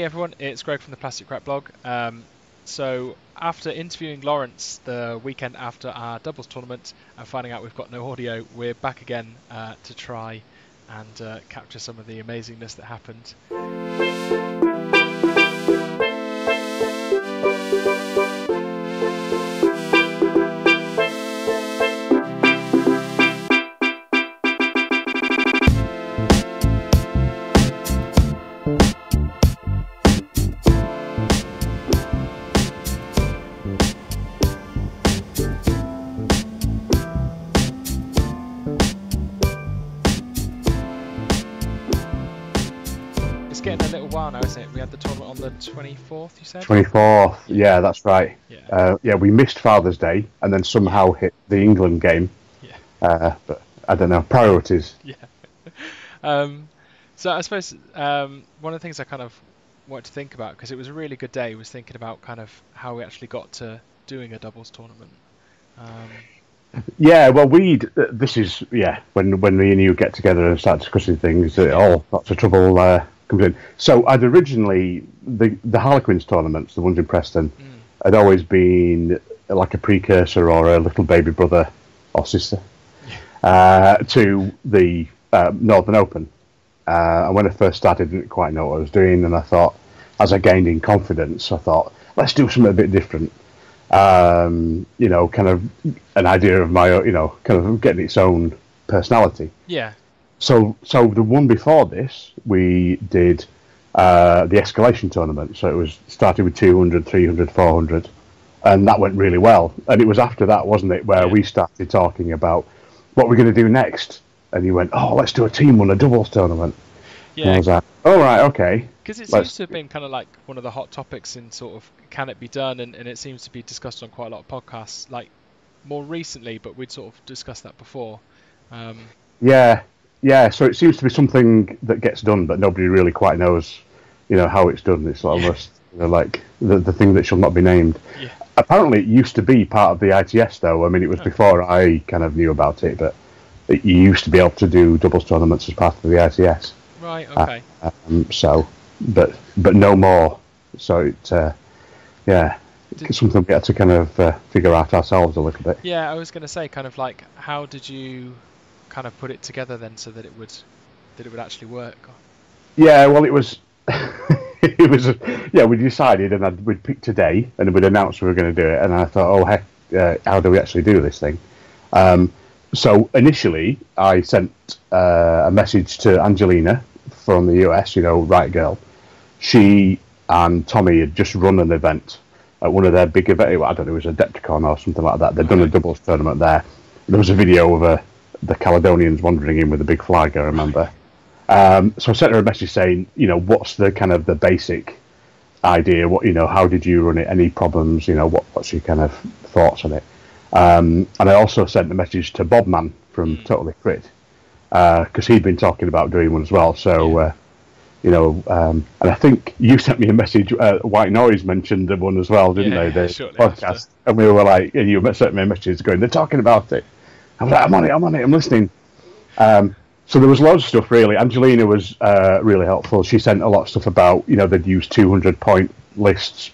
everyone, it's Greg from the Plastic Crap blog. So after interviewing Lawrence the weekend after our doubles tournament and finding out we've got no audio, we're back again to try and capture some of the amazingness that happened. Getting a little while now, isn't it? We had the tournament on the 24th, you said? 24th, yeah, that's right. Yeah. We missed Father's Day and then somehow hit the England game. Yeah. But I don't know, priorities. Yeah. So I suppose one of the things I kind of wanted to think about, because it was a really good day, was thinking about kind of how we actually got to doing a doubles tournament. Yeah, well, when me and you get together and start discussing things, all lots of trouble comes in. So I'd originally, the Harlequins tournaments, the ones in Preston, had always been like a precursor or a little baby brother or sister to the Northern Open. And when I first started, I didn't quite know what I was doing, and I thought, as I gained in confidence, I thought, let's do something a bit different. Kind of an idea of my own, kind of getting its own personality. Yeah. So the one before this, we did the escalation tournament. So it was started with 200, 300, 400, and that went really well. And it was after that, wasn't it, where we started talking about what we're going to do next. And you went, oh, let's do a team one, a doubles tournament. Yeah. And I was like, all right, okay. Because it seems to have been kind of like one of the hot topics in sort of can it be done, and it seems to be discussed on quite a lot of podcasts, like more recently, but we'd sort of discussed that before. Yeah, so it seems to be something that gets done, but nobody really quite knows, how it's done. It's almost like the thing that shall not be named. Yeah. Apparently, it used to be part of the ITS, though. I mean, it was before I kind of knew about it, but you used to be able to do doubles tournaments as part of the ITS. Right. Okay. But no more. So it's something we had to kind of figure out ourselves a little bit. Yeah, I was going to say, kind of like, how did you kind of put it together then so that it would actually work? Yeah, well, it was we decided, and we'd picked a day and we'd announced we were going to do it, and I thought, oh heck, how do we actually do this thing? So initially I sent a message to Angelina from the US, Right Girl. She and Tommy had just run an event at one of their big events. I don't know, it was a Depticon or something like that. They'd done a doubles tournament there. There was a video of the Caledonians wandering in with a big flag, I remember. So I sent her a message saying, what's the kind of the basic idea? What, how did you run it? Any problems? What's your kind of thoughts on it? And I also sent a message to Bobman from Totally Crit, because he'd been talking about doing one as well. So, and I think you sent me a message. White Noise mentioned the one as well, didn't they? The podcast, after. And we were like, and you sent me a message going, they're talking about it. I was like, I'm on it, I'm listening. So there was loads of stuff, really. Angelina was really helpful. She sent a lot of stuff about, they'd use 200-point lists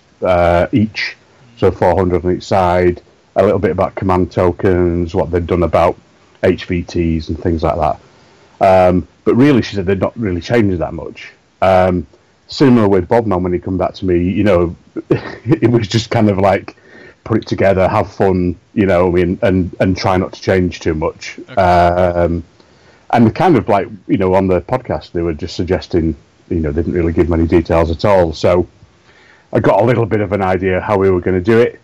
each, so 400 on each side. A little bit about command tokens, what they'd done about HVTs and things like that. But really, she said they'd not really changed that much. Similar with Bobman, when he come back to me, it was just kind of like put it together, have fun, and try not to change too much. Okay. And kind of like, on the podcast, they were just suggesting, they didn't really give many details at all. So I got a little bit of an idea how we were going to do it.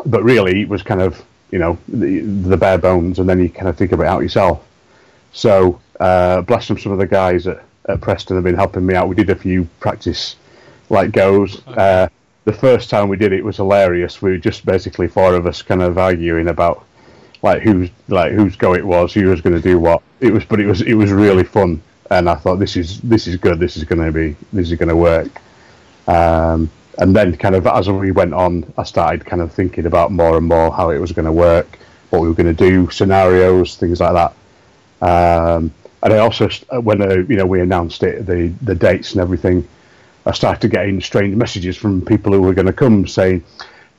But really, it was kind of, the bare bones, and then you kind of think about it out yourself. So, bless them, some of the guys at Preston have been helping me out. We did a few practice goes. Okay. The first time we did it was hilarious. We were just basically four of us kind of arguing about whose go it was, who was going to do what. It was really fun, and I thought this is good. This is going to work. And then kind of as we went on, I started kind of thinking about more and more how it was going to work, what we were going to do, scenarios, things like that. And I also, when we announced it, the dates and everything, I started getting strange messages from people who were going to come saying,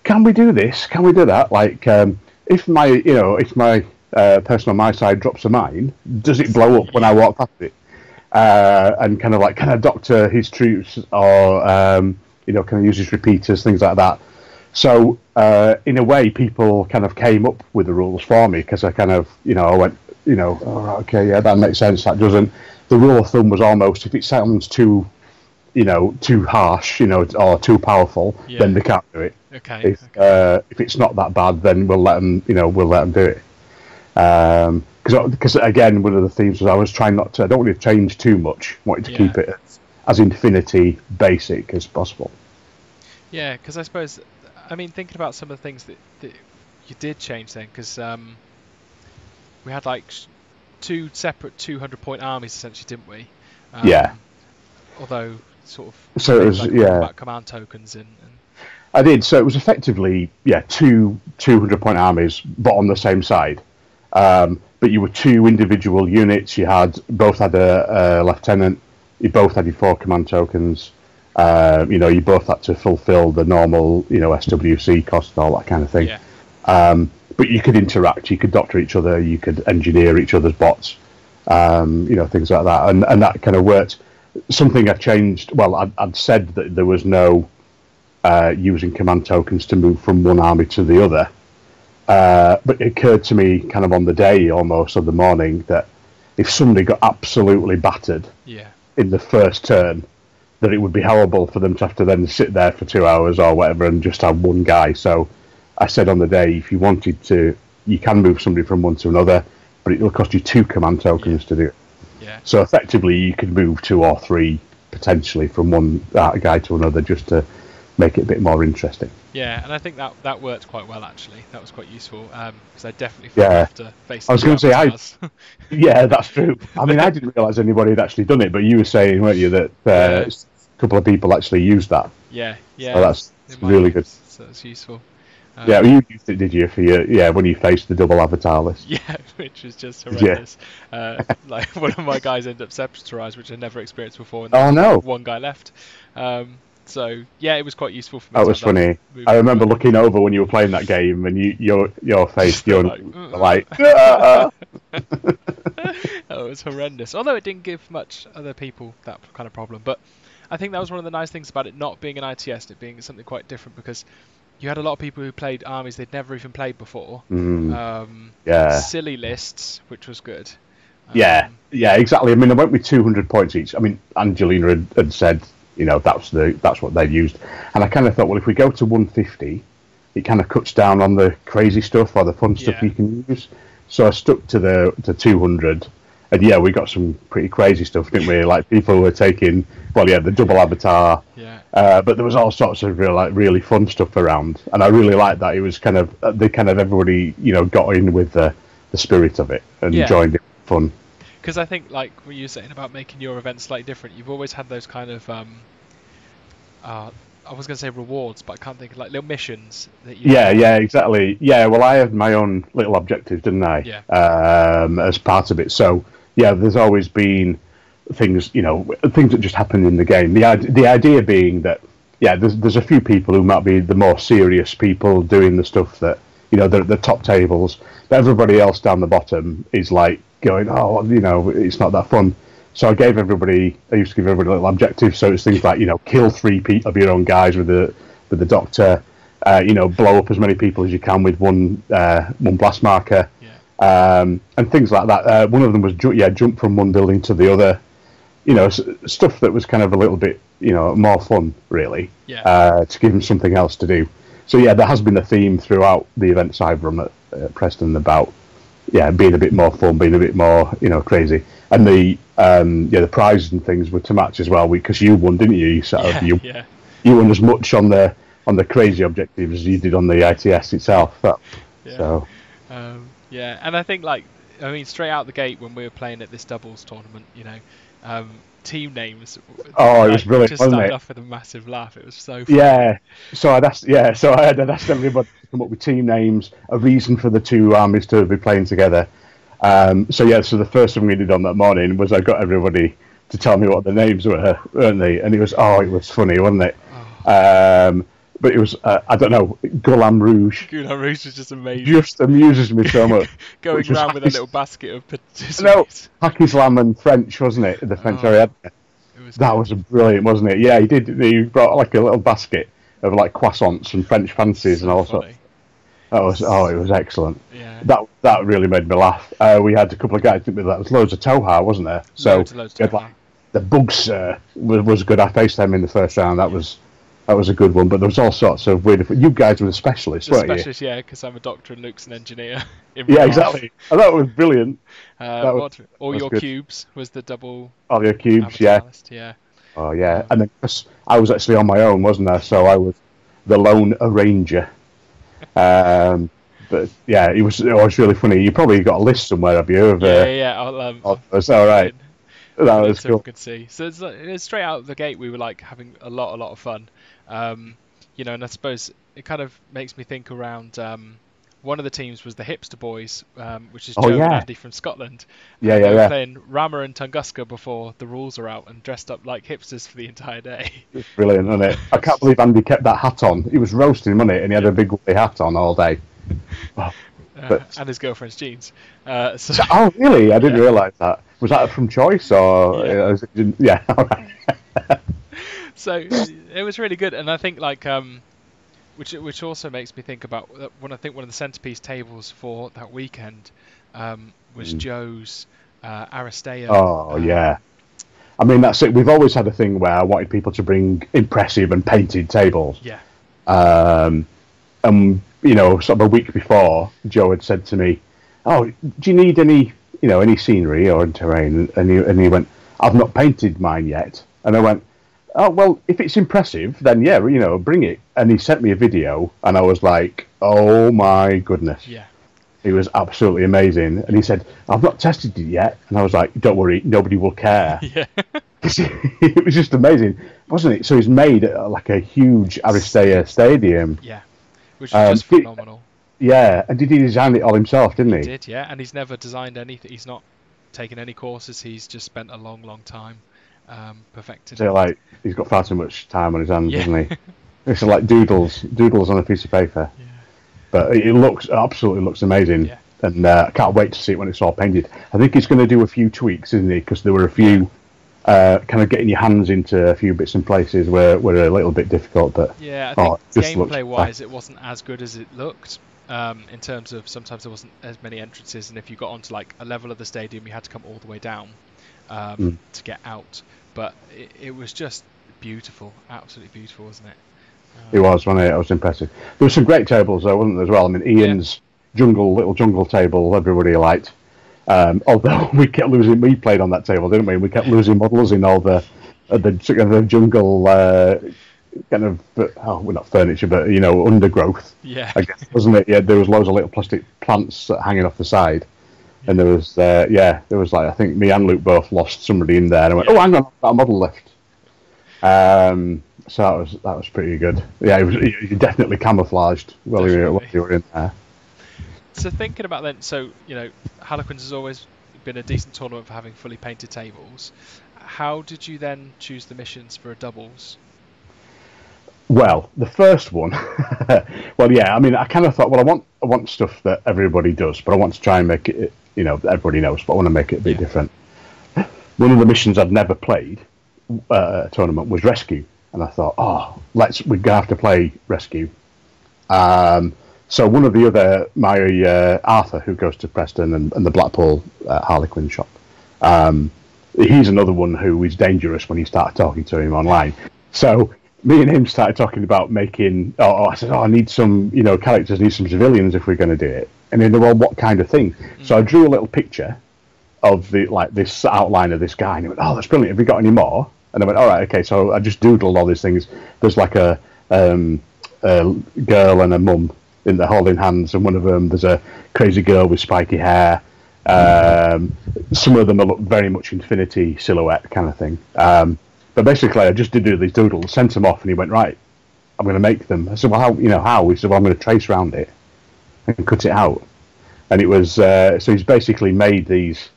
"Can we do this? Can we do that?" Like, if my person on my side drops a mine, does it blow up when I walk past it? And kind of like, can I doctor his troops, or can I use his repeaters, things like that. So in a way, people kind of came up with the rules for me, because I kind of, I went, oh, okay, yeah, that makes sense. That doesn't. The rule of thumb was almost, if it sounds too harsh, or too powerful, then they can't do it. Okay. If it's not that bad, then we'll let them do it. Because again, one of the themes was I was trying not to. I don't want to change too much. I wanted to keep it as Infinity basic as possible. Yeah, because I suppose, I mean, thinking about some of the things that you did change then, because we had like two separate 200-point armies essentially, didn't we? Yeah. Although sort of. So it was combat command tokens and. I did. So it was effectively two 200-point armies, but on the same side. But you were two individual units. You both had a lieutenant. You both had your 4 command tokens. You both had to fulfill the normal, SWC cost and all that kind of thing. Yeah. But you could interact. You could doctor each other. You could engineer each other's bots. Things like that, and that kind of worked. Something I've changed. Well, I'd said that there was no using command tokens to move from one army to the other. But it occurred to me kind of on the day, almost of the morning, that if somebody got absolutely battered in the first turn, that it would be horrible for them to have to then sit there for 2 hours or whatever and just have one guy. So I said on the day, if you wanted to, you can move somebody from one to another, but it will cost you 2 command tokens to do it. Yeah. So effectively, you could move 2 or 3 potentially from one guy to another, just to make it a bit more interesting. Yeah, and I think that worked quite well, actually. That was quite useful, because I definitely felt after facing. I was going to say, yeah, that's true. I mean, I didn't realise anybody had actually done it, but you were saying, weren't you, that a couple of people actually used that. Yeah. So that's really good. So it's useful. You used it, did you, for when you faced the double avatar list? Yeah, which was just horrendous. Like, one of my guys ended up sepulturized, which I never experienced before, and one guy left. So yeah, it was quite useful for me. That was funny. I remember looking over when you were playing that game, and your face, you're like oh, it was horrendous. Although it didn't give much other people that kind of problem, but I think that was one of the nice things about it not being an ITS, it being something quite different, because you had a lot of people who played armies they'd never even played before. Silly lists, which was good. Yeah, exactly. I mean, I went with 200 points each. I mean, Angelina had said, that's what they'd used, and I kind of thought, well, if we go to 150, it kind of cuts down on the crazy stuff or the fun stuff you can use. So I stuck to 200, and we got some pretty crazy stuff, didn't we? Like, people were taking, the double avatar, but there was all sorts of really fun stuff around, and I really liked that. It was kind of everybody got in with the spirit of it and joined it. Fun. Because I think, like what you were saying about making your events slightly different, you've always had those kind of I was going to say rewards, but I can't think of, like, little missions that you exactly. Well, I had my own little objectives, didn't I? As part of it. So there's always been things that just happen in the game. The idea being that there's a few people who might be the more serious people doing the stuff that the top tables, but everybody else down the bottom is like going, it's not that fun. So I used to give everybody a little objective. So it's things like, kill 3 of your own guys with the doctor, blow up as many people as you can with one blast marker, and things like that. One of them was jump from one building to the other, stuff that was kind of a little bit, more fun, really, to give them something else to do. So there has been a theme throughout the events I've run at Preston about being a bit more fun, being a bit more crazy, and the prizes and things were to match as well, because you won, didn't you? You won as much on the crazy objectives as you did on the ITS itself. So and I think, straight out the gate when we were playing at this doubles tournament, team names. Oh, it was brilliant. Just started off with a massive laugh. It was so funny. So I had asked everybody to come up with team names, a reason for the 2 armies to be playing together, So the first thing we did on that morning was I got everybody to tell me what the names were, weren't they? And it was funny, wasn't it? But it was I don't know, Goulam Rouge. Goulam Rouge was just amazing. Just amuses me so much. Going around with a little basket of participants. No, Hacky and French, wasn't it? The French Ariadne. That was brilliant, wasn't it? Yeah, he did. He brought like a little basket of like croissants and French fancies and all sorts. That was it was excellent. Yeah. That really made me laugh. We had a couple of guys with that. There was loads of Toha, wasn't there? So loads of Toha. The Bugs was good. I faced them in the first round. That was a good one. But there was all sorts of weird. You guys were the specialists, weren't you? Specialist, yeah, because I'm a doctor and Luke's an engineer. Yeah, exactly. I thought it was brilliant. All your good. cubes was the double. All your cubes, yeah. Oh yeah, and then I was actually on my own, wasn't I? So I was the lone arranger. But yeah, it was really funny. You probably got a list somewhere, have you? That's all right. That was cool. Could see. So it's straight out of the gate, we were like having a lot of fun. And I suppose it kind of makes me think around. One of the teams was the Hipster Boys, which is Joe and Andy from Scotland. Yeah. They were playing Rama and Tunguska before the rules are out and dressed up like hipsters for the entire day. It's brilliant, isn't it? I can't believe Andy kept that hat on. He was roasting, wasn't it? And he had a big woolly hat on all day. And his girlfriend's jeans. Oh, really? I didn't realise that. Was that from choice or? Yeah. All right. So it was really good, and I think which also makes me think about when I think one of the centerpiece tables for that weekend was Joe's Aristea. Oh yeah. I mean, that's it. We've always had a thing where I wanted people to bring impressive and painted tables. Yeah. Sort of a week before, Joe had said to me, "Oh, do you need any scenery or terrain?" And he went, "I've not painted mine yet." And I went, "Oh, well, if it's impressive, then yeah, bring it." And he sent me a video, and I was like, "Oh my goodness!" Yeah. It was absolutely amazing. And he said, "I've not tested it yet," and I was like, "Don't worry, nobody will care." Yeah. It was just amazing, wasn't it? So he's made like a huge Aristea stadium. Yeah. Which is just phenomenal. Yeah, and did he design it all himself, didn't he? He did, yeah, and he's never designed anything. He's not taken any courses. He's just spent a long time perfecting it. Like, he's got far too much time on his hands, doesn't he? It's like doodles on a piece of paper. Yeah. But it absolutely looks amazing. Yeah. And I can't wait to see it when it's all painted. I think he's going to do a few tweaks, isn't he? Because there were a few kind of getting your hands into a few bits and places were a little bit difficult. But yeah, I think gameplay-wise, it wasn't as good as it looked. In terms of sometimes there wasn't as many entrances, and if you got onto like a level of the stadium, you had to come all the way down to get out. But it was just beautiful, absolutely beautiful, wasn't it? It was, wasn't it? It was impressive. There were some great tables though, wasn't there, as well? I mean, Ian's little jungle table, everybody liked. Although we kept losing, we played on that table, didn't we? We kept losing models in all the jungle kind of, well, not furniture, but undergrowth. Yeah. I guess, wasn't it? Yeah, there was loads of little plastic plants hanging off the side, and there was like, I think me and Luke both lost somebody in there, and I went, "Oh, hang on, I've got a model left." So that was pretty good. Yeah, you definitely camouflaged while you were in there. So thinking about then, Harlequins has always been a decent tournament for having fully painted tables. How did you then choose the missions for a doubles? Well, the first one, I mean, I kind of thought, well, I want stuff that everybody does, but I want to try and make it, that everybody knows, but I want to make it a bit different. One of the missions I'd never played a tournament was Rescue, and I thought, we're gonna have to play Rescue. So one of the other, my Arthur, who goes to Preston and the Blackpool Harlequin shop, he's another one who is dangerous when you start talking to him online. So me and him started talking about making. I said, I need some, characters, need some civilians if we're going to do it. And he said, well, what kind of thing? So I drew a little picture of this outline of this guy, and he went, "Oh, that's brilliant. Have we got any more?" And I went, "All right, okay." So I just doodled all these things. There's like a girl and a mum in the holding hands, and one of them there's a crazy girl with spiky hair. Some of them look very much Infinity silhouette kind of thing. But basically, I just did these doodles, sent them off, and he went, "Right, I'm going to make them." I said, "Well, how?" He said, "Well, I'm going to trace around it and cut it out." and it was so he's basically made these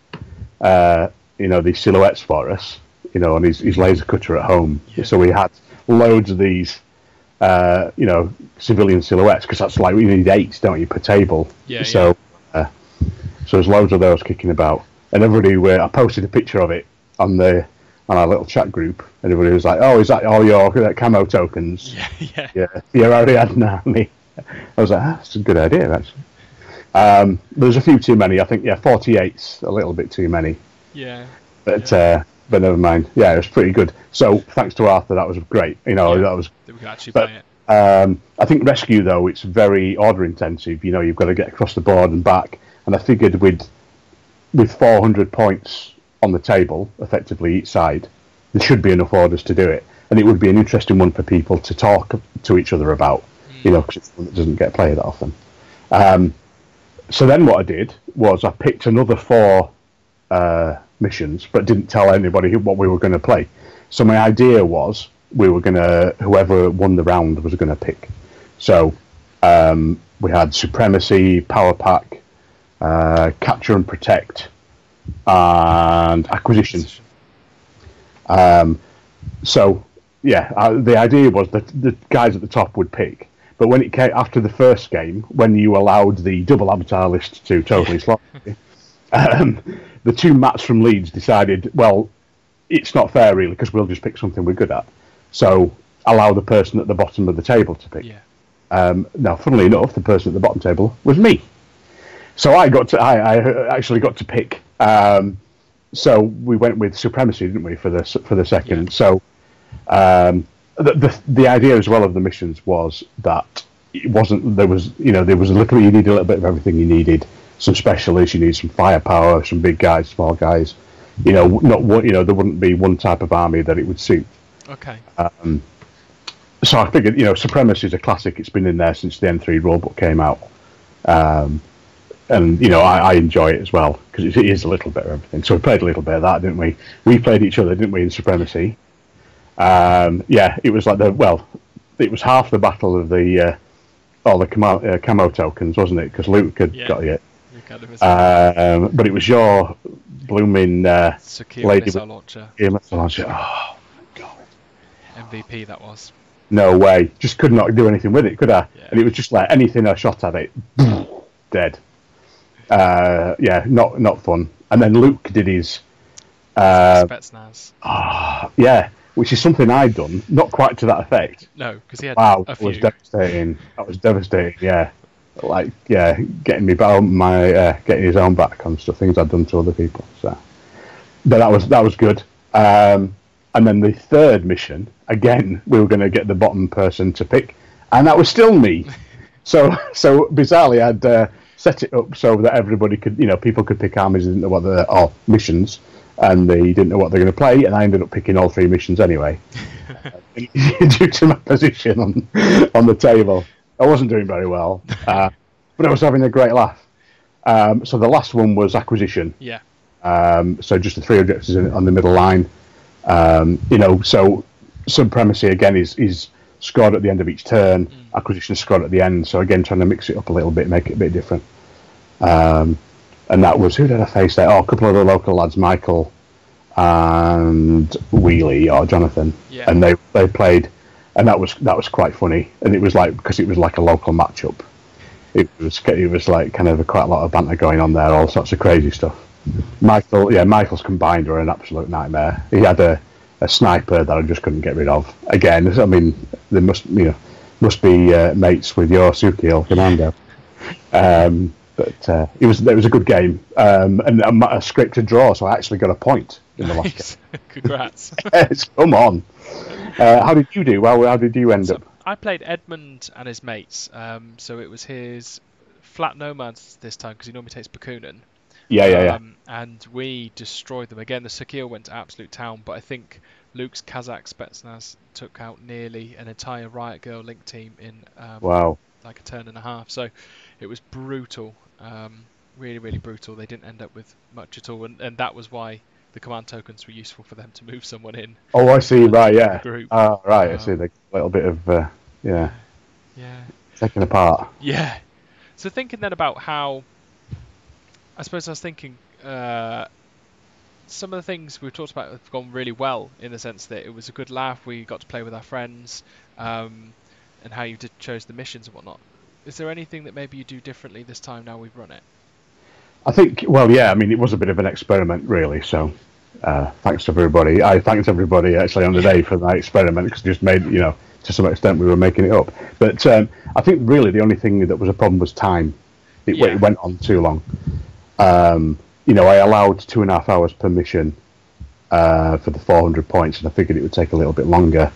these silhouettes for us, on his laser cutter at home. Yeah. So we had loads of these civilian silhouettes, because that's like, you need 8, don't you, per table. Yeah. So there's loads of those kicking about, and everybody, I posted a picture of it on our little chat group, and everybody was like, "Oh, is that all your camo tokens?" Yeah. You're already had an army. I was like, that's a good idea, actually. There's a few too many. I think 48's a little bit too many. Yeah. But never mind. Yeah, it was pretty good. So thanks to Arthur, that was great. That was. That we could actually play it. I think rescue, though, it's very order intensive. You've got to get across the board and back. And I figured with 400 points on the table, effectively each side, there should be enough orders to do it. And it would be an interesting one for people to talk to each other about, because it doesn't get played that often. So then what I did was I picked another 4 missions, but didn't tell anybody what we were going to play. So my idea was whoever won the round was going to pick. So we had Supremacy, Power Pack, Capture and Protect, and Acquisition. The idea was that the guys at the top would pick. But when it came after the first game, when you allowed the double avatar list to totally slot, the 2 Matts from Leeds decided, well, it's not fair really, because we'll just pick something we're good at. So allow the person at the bottom of the table to pick. Yeah. Now, funnily enough, the person at the bottom table was me. So I actually got to pick. So we went with Supremacy, didn't we, for the second? Yeah. So the idea as well of the missions was that it wasn't. There was a little. You needed a little bit of everything. You needed some specialists. You need some firepower. Some big guys, small guys. There wouldn't be one type of army that it would suit. Okay. So I figured, Supremacy is a classic. It's been in there since the N3 rulebook came out. And I enjoy it as well, because it is a little bit of everything. So we played a little bit of that, didn't we? We played each other, didn't we, in Supremacy? It was like it was half the battle of all the camo tokens, wasn't it? Because Luke had got it. But it was your blooming Secure missile launcher. Missile launcher. Oh my god! MVP that was. No way! Just could not do anything with it, could I? Yeah. And it was just like anything I shot at it, dead. Not fun. And then Luke did his Spetsnaz. Which is something I'd done, not quite to that effect. No, because he had a few. Was devastating. That was devastating. Yeah, getting getting his own back on stuff, things I'd done to other people. So, but that was good. And then the third mission, again, we were going to get the bottom person to pick, and that was still me. So bizarrely, I'd set it up so that everybody could, people could pick armies and didn't know what missions, and they didn't know what they're going to play, and I ended up picking all 3 missions anyway, due to my position on the table. I wasn't doing very well, but I was having a great laugh. So the last one was Acquisition. Yeah. So just the 3 objectives on the middle line. So Supremacy again is scored at the end of each turn. Acquisition is scored at the end. So again, trying to mix it up a little bit, make it a bit different. And that was, who did I face there? Oh, a couple of the local lads, Michael and Wheelie or Jonathan. Yeah. And they played, and that was quite funny. And it was because it was like a local matchup. It was like kind of quite a lot of banter going on there, all sorts of crazy stuff. Michael's combined were an absolute nightmare. He had a sniper that I just couldn't get rid of. Again, I mean, they must be mates with your Sukiel Commando. But it was a good game, and a scripted draw, so I actually got a point in the last game. Congrats! Yes, come on. How did you do? Well, how did you end up? I played Edmund and his mates, so it was his flat nomads this time, because he normally takes Bakunin. Yeah. And we destroyed them again. The Sakil went to absolute town, but I think Luke's Kazakh Spetsnaz took out nearly an entire Riot Girl Link team in like a turn and a half. So it was brutal, really, really brutal. They didn't end up with much at all, and that was why the command tokens were useful for them to move someone in. Oh, I see. Right, yeah. Group. Right, I see. A little bit of taken apart. Yeah. So thinking then about how I suppose I was thinking some of the things we've talked about have gone really well in the sense that it was a good laugh. We got to play with our friends, and how you chose the missions and whatnot. Is there anything that maybe you do differently this time now we've run it? I think, well, yeah, I mean, it was a bit of an experiment, really. So, thanks to everybody. I thanked everybody actually on the day for that experiment because it just made, to some extent, we were making it up. But I think really the only thing that was a problem was time. It went on too long. I allowed 2.5 hours per mission for the 400 points, and I figured it would take a little bit longer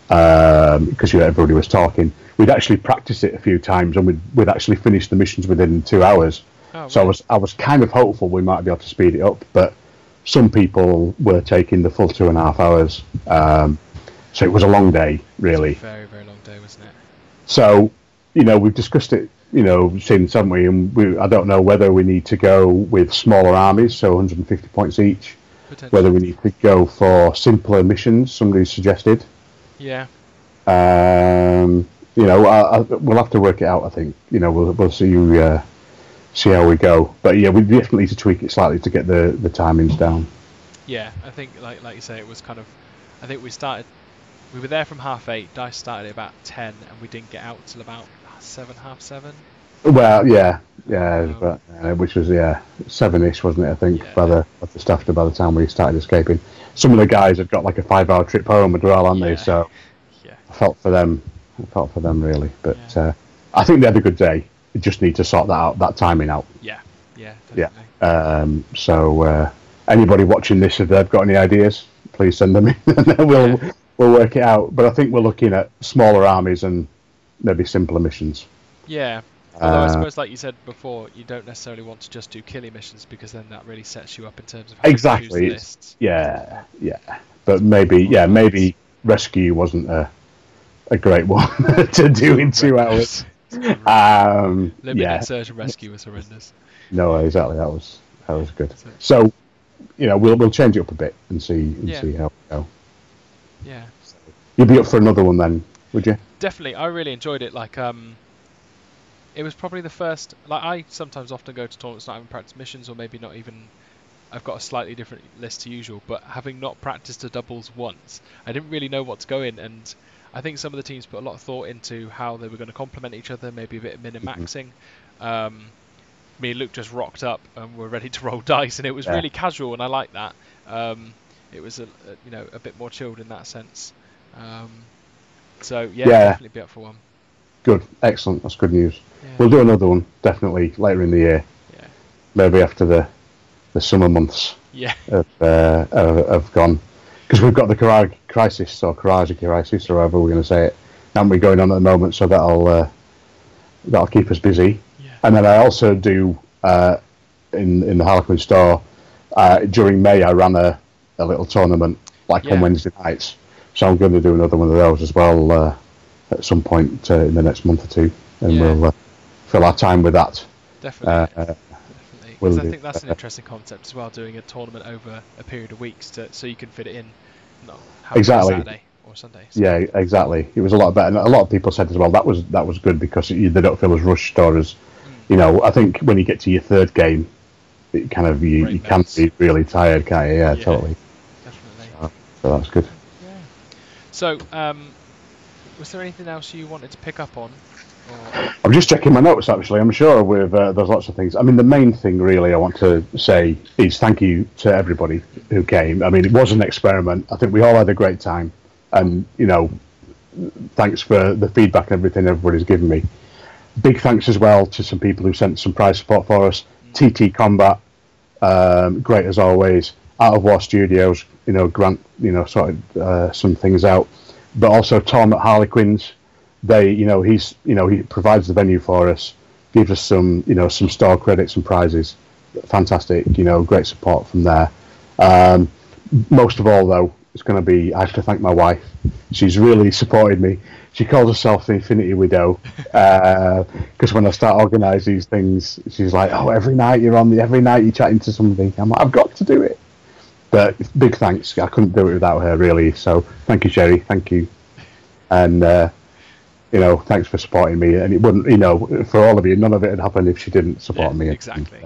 because everybody was talking. We'd actually practiced it a few times, and we'd actually finished the missions within 2 hours. Oh, so right. I was kind of hopeful we might be able to speed it up, but some people were taking the full 2.5 hours. So it was a long day, really. It was a very, very long day, wasn't it? So, we've discussed it, since, haven't we? And I don't know whether we need to go with smaller armies, so 150 points each. Whether we need to go for simpler missions, somebody suggested. Yeah. We'll have to work it out. I think we'll see how we go. But yeah, we definitely need to tweak it slightly to get the timings down. Yeah, I think like you say, it was kind of. I think we were there from 8:30. Dice started at about 10, and we didn't get out till about 7, half 7. Well, yeah, but which was 7ish, wasn't it? I think by the time we started escaping, some of the guys had got like a 5-hour trip home as well, hadn't they? So I felt for them. Really, but I think they had a good day. We just need to sort that timing out. Yeah, definitely. Yeah. So anybody watching this, if they've got any ideas, please send them in, and then we'll work it out. But I think we're looking at smaller armies and maybe simpler missions. Yeah. Although I suppose, like you said before, you don't necessarily want to just do killing missions because then that really sets you up in terms of how you choose the lists. Yeah. But maybe rescue wasn't a great one to do in 2 hours. Limited search and rescue was horrendous. No, exactly. That was good. So, we'll change it up a bit and see how we go. Yeah. You'd be up for another one then, would you? Definitely. I really enjoyed it. It was probably the first. I sometimes often go to tournaments not having practiced missions, or maybe not even. I've got a slightly different list to usual, but having not practiced a doubles once, I didn't really know what to go in, and I think some of the teams put a lot of thought into how they were going to complement each other, maybe a bit of min-maxing. Me and Luke just rocked up and were ready to roll dice, and it was really casual, and I like that. It was a bit more chilled in that sense. Definitely be up for one. Good, excellent. That's good news. Yeah. We'll do another one definitely later in the year. Yeah. Maybe after the summer months. Yeah. Have gone, because we've got the Karaji crisis or however we're going to say it, haven't we, going on at the moment? So that'll keep us busy. Yeah. And then I also do in the Harlequin store during May. I ran a little tournament on Wednesday nights. So I'm going to do another one of those as well at some point in the next month or two, and we'll fill our time with that. Definitely. Because I think that's an interesting concept as well, doing a tournament over a period of weeks so you can fit it in, not have Saturday or Sunday. So. Yeah, exactly. It was a lot better. And a lot of people said as well that was good because they don't feel as rushed or as, I think when you get to your third game, it kind of you can be really tired, can't you? Yeah, totally. Definitely. So that's good. Yeah. So, was there anything else you wanted to pick up on? Or... I'm just checking my notes, actually. I'm sure there's lots of things. I mean, the main thing, really, I want to say is thank you to everybody who came. I mean, it was an experiment. I think we all had a great time. And, thanks for the feedback and everything everybody's given me. Big thanks as well to some people who sent some prize support for us. TT Combat, great as always. Out of War Studios, Grant, sorted some things out. But also Tom at Harlequins, he provides the venue for us, gives us some store credits and prizes. Fantastic, great support from there. Most of all, though, it's going to be, I have to thank my wife. She's really supported me. She calls herself the Infinity Widow, because when I start organising these things, she's like, "Oh, every night you're chatting to somebody." I'm like, "I've got to do it." But big thanks. I couldn't do it without her, really. So thank you, Sherry. Thank you. And, thanks for supporting me. And it wouldn't, for all of you, none of it would happen if she didn't support me. Exactly.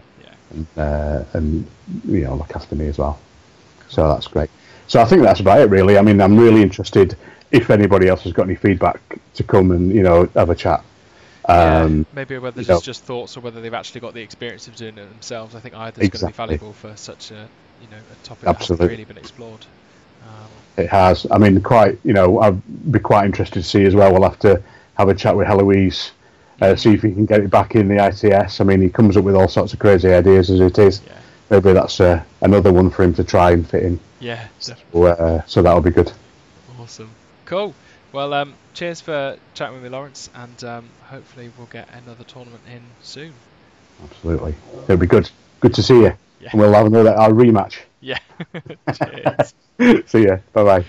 and look after me as well. So that's great. So I think that's about it, really. I mean, I'm really interested if anybody else has got any feedback to come and have a chat. Maybe whether it's just thoughts or whether they've actually got the experience of doing it themselves. I think either is going to be valuable for such a topic that hasn't really been explored. It has. I mean, I'd be quite interested to see as well. We'll have to have a chat with Heloise, see if he can get it back in the ITS. I mean, he comes up with all sorts of crazy ideas as it is. Yeah. Maybe that's another one for him to try and fit in. Yeah, definitely. So that'll be good. Awesome. Cool. Well, cheers for chatting with me, Lawrence, and hopefully we'll get another tournament in soon. Absolutely. It'll be good. Good to see you. Yeah. And we'll have our rematch. Yeah. Cheers. See ya. Bye-bye.